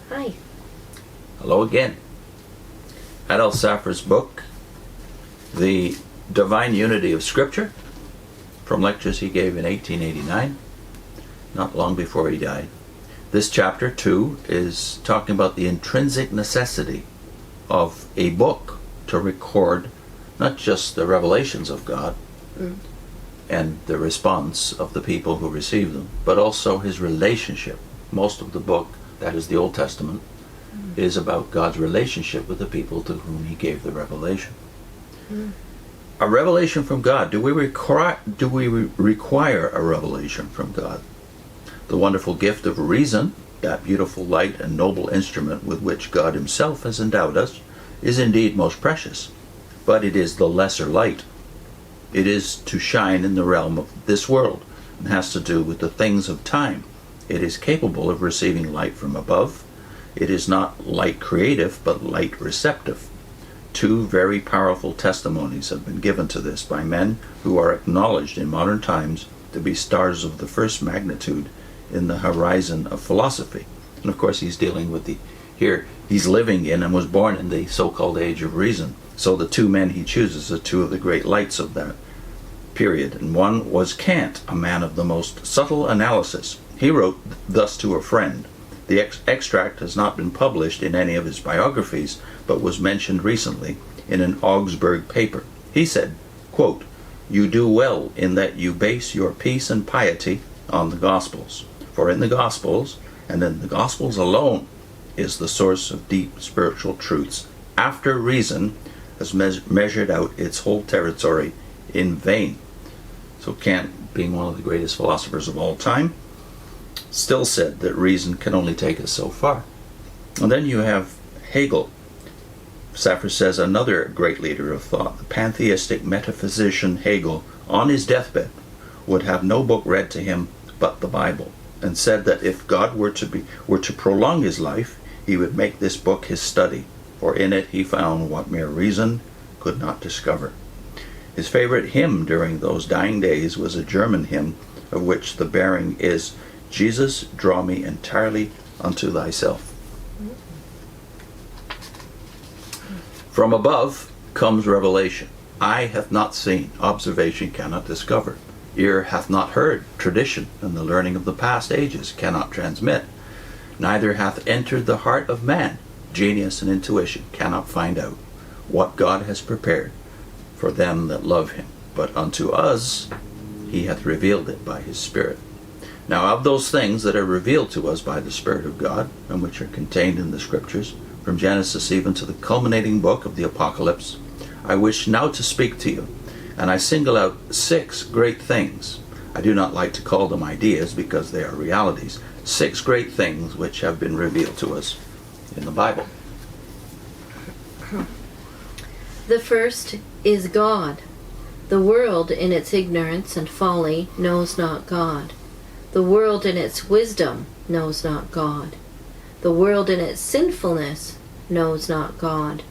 Hi. Hello again. Adolph Saphir's book, The Divine Unity of Scripture, from lectures he gave in 1889, not long before he died. This chapter 2 is talking about the intrinsic necessity of a book to record not just the revelations of God and the response of the people who receive them, but also his relationship. Most of the book, that is the Old Testament, is about God's relationship with the people to whom he gave the revelation. A revelation from God. Do we require a revelation from God? The wonderful gift of reason, that beautiful light and noble instrument with which God himself has endowed us, is indeed most precious, but it is the lesser light. It is to shine in the realm of this world and has to do with the things of time. It is capable of receiving light from above. It is not light creative, but light receptive. Two very powerful testimonies have been given to this by men who are acknowledged in modern times to be stars of the first magnitude in the horizon of philosophy. And of course he's dealing with here he's living in and was born in the so-called age of reason. So the two men he chooses are two of the great lights of that period. And one was Kant, a man of the most subtle analysis. He wrote thus to a friend. The extract has not been published in any of his biographies, but was mentioned recently in an Augsburg paper. He said, quote, "You do well in that you base your peace and piety on the Gospels. For in the Gospels, and in the Gospels alone, is the source of deep spiritual truths, after reason has measured out its whole territory in vain." So Kant, being one of the greatest philosophers of all time, still said that reason can only take us so far. And then you have Hegel. Saphir says another great leader of thought, the pantheistic metaphysician Hegel, on his deathbed, would have no book read to him but the Bible, and said that if God were to prolong his life, he would make this book his study, for in it he found what mere reason could not discover. His favorite hymn during those dying days was a German hymn of which the bearing is, "Jesus, draw me entirely unto thyself." From above comes revelation. Eye hath not seen, observation cannot discover. Ear hath not heard, tradition and the learning of the past ages cannot transmit. Neither hath entered the heart of man, genius and intuition cannot find out what God has prepared for them that love him. But unto us he hath revealed it by his Spirit. Now of those things that are revealed to us by the Spirit of God, and which are contained in the Scriptures, from Genesis even to the culminating book of the Apocalypse, I wish now to speak to you, and I single out 6 great things. I do not like to call them ideas because they are realities. 6 great things which have been revealed to us in the Bible. The first is God. The world in its ignorance and folly knows not God. The world in its wisdom knows not God. The world in its sinfulness knows not God.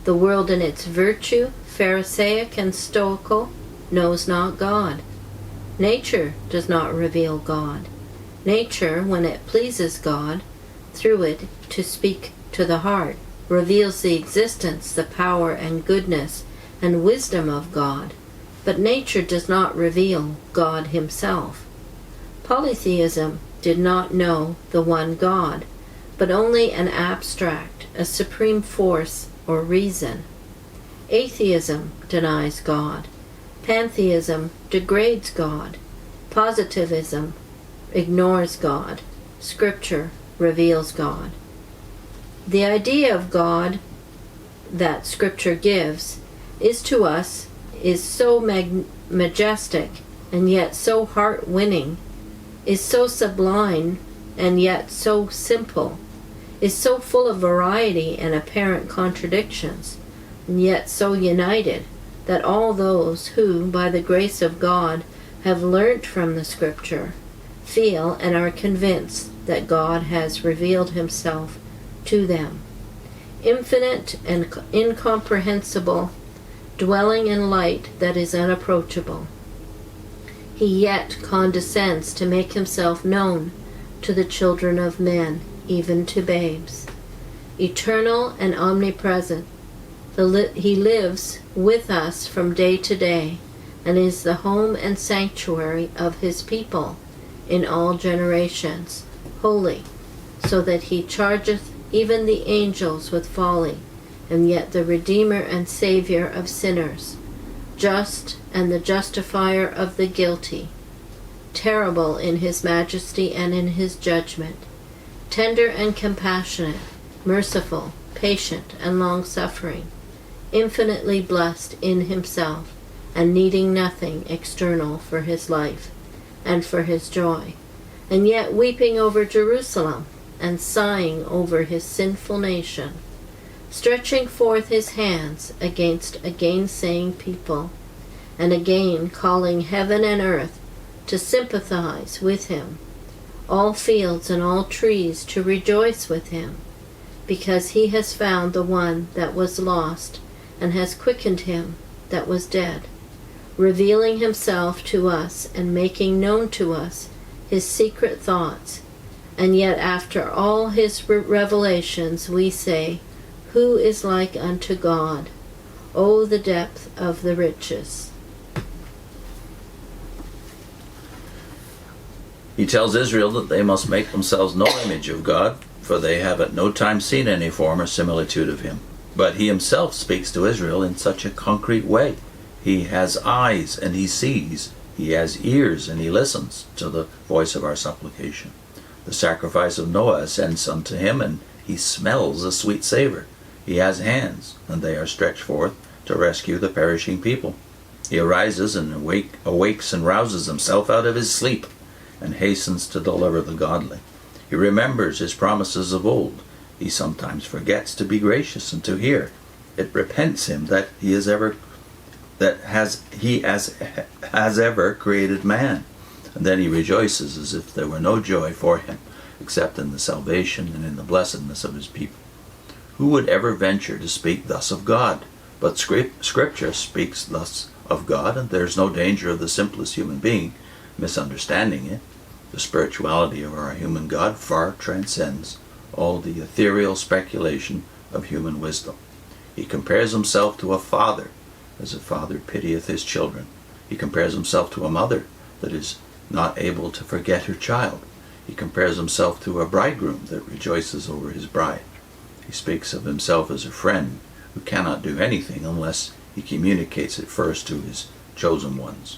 The world in its virtue, Pharisaic and stoical, knows not God. Nature does not reveal God. Nature, when it pleases God, through it to speak to the heart, reveals the existence, the power and goodness and wisdom of God. But nature does not reveal God himself. Polytheism did not know the one God, but only an abstract, a supreme force or reason. Atheism denies God. Pantheism degrades God. Positivism ignores God. Scripture reveals God. The idea of God that Scripture gives is to us so majestic and yet so heart-winning, is so sublime and yet so simple, is so full of variety and apparent contradictions, and yet so united, that all those who, by the grace of God, have learnt from the Scripture, feel and are convinced that God has revealed himself to them. Infinite and incomprehensible, dwelling in light that is unapproachable. He yet condescends to make himself known to the children of men, even to babes. Eternal and omnipresent, he lives with us from day to day, and is the home and sanctuary of his people in all generations, holy, so that he chargeth even the angels with folly, and yet the Redeemer and Savior of sinners, just and the justifier of the guilty, terrible in his majesty and in his judgment, tender and compassionate, merciful, patient, and long-suffering, infinitely blessed in himself, and needing nothing external for his life and for his joy, and yet weeping over Jerusalem and sighing over his sinful nation, stretching forth his hands against a gainsaying people, and again calling heaven and earth to sympathize with him, all fields and all trees to rejoice with him, because he has found the one that was lost, and has quickened him that was dead, revealing himself to us and making known to us his secret thoughts. And yet after all his revelations we say, who is like unto God? O the depth of the riches. He tells Israel that they must make themselves no image of God, for they have at no time seen any form or similitude of him. But he himself speaks to Israel in such a concrete way. He has eyes and he sees. He has ears and he listens to the voice of our supplication. The sacrifice of Noah ascends unto him, and he smells a sweet savor. He has hands, and they are stretched forth to rescue the perishing people. He arises and awakes and rouses himself out of his sleep, and hastens to deliver the godly. He remembers his promises of old. He sometimes forgets to be gracious and to hear. It repents him that he has ever created man. And then he rejoices as if there were no joy for him, except in the salvation and in the blessedness of his people. Who would ever venture to speak thus of God? But Scripture speaks thus of God, and there's no danger of the simplest human being misunderstanding it. The spirituality of our human God far transcends all the ethereal speculation of human wisdom. He compares himself to a father, as a father pitieth his children. He compares himself to a mother that is not able to forget her child. He compares himself to a bridegroom that rejoices over his bride. He speaks of himself as a friend who cannot do anything unless he communicates it first to his chosen ones.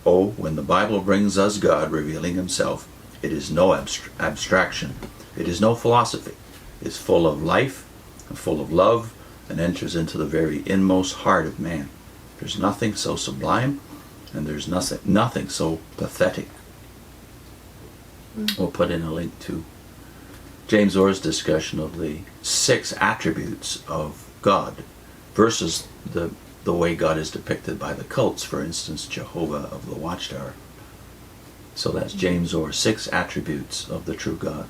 Oh, when the Bible brings us God revealing himself, it is no abstraction. It is no philosophy. It's full of life and full of love, and enters into the very inmost heart of man. There's nothing so sublime, and there's nothing so pathetic. We'll put in a link to James Orr's discussion of the 6 attributes of God versus the way God is depicted by the cults, for instance, Jehovah of the Watchtower. So that's James Orr, 6 attributes of the true God.